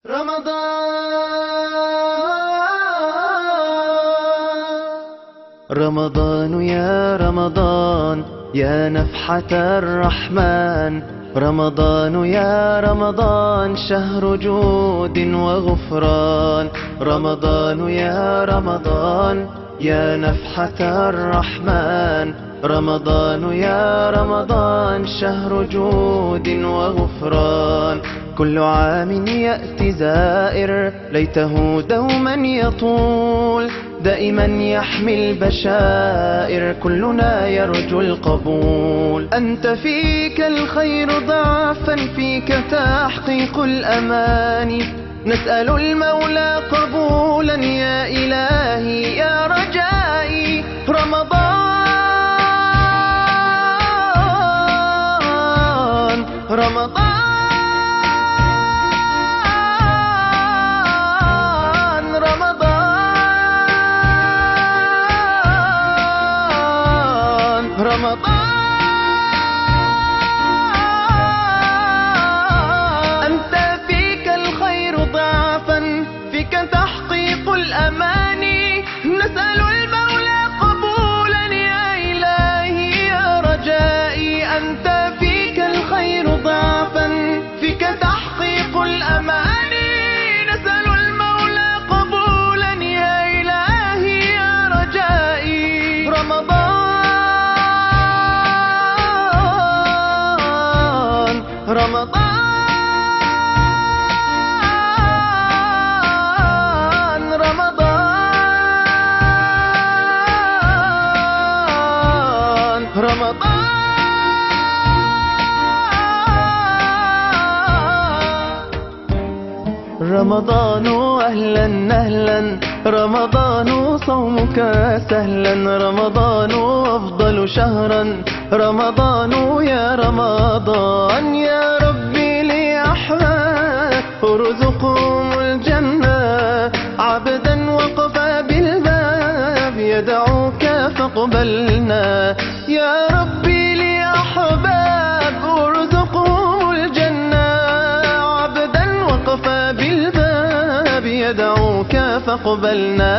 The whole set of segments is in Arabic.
رمضان يا رمضان يا نفحة الرحمن، رمضان يا رمضان شهر جود وغفران، رمضان يا رمضان يا نفحة الرحمن، رمضان يا رمضان شهر جود وغفران. كل عام يأتي زائر ليته دوما يطول، دائما يحمي البشائر كلنا يرجو القبول. أنت فيك الخير ضعفا، فيك تحقيق الأماني، نسأل المولى قبولا يا إلهي يا رجائي. رمضان رمضان أنت فيك الخير ضعفا، فيك تحقيق الأماني، نسأل المولى قبولا يا إلهي يا رجائي. أنت فيك الخير ضعفا، فيك تحقيق الأماني، نسأل المولى قبولا يا إلهي يا رجائي. رمضان رمضان أهلا أهلا، رمضان صومك سهلا، رمضان أفضل شهرا، رمضان يا رمضان. يا ربي لأحباب ارزقهم الجنة، عبدا وقف بالباب يدعوك فاقبلنا. يا ربي لأحباب ارزقهم الجنة، عبدا وقف بالباب يدعوك فاقبلنا.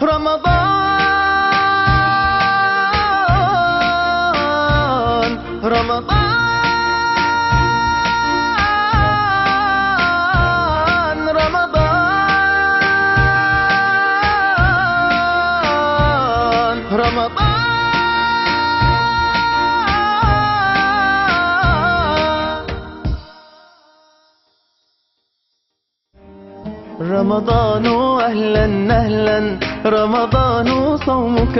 رمضان رمضان رمضان رمضان أهلا أهلا، رمضان صومك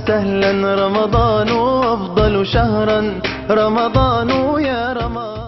سهلا، رمضان أفضل شهرا، رمضان يا رمضان.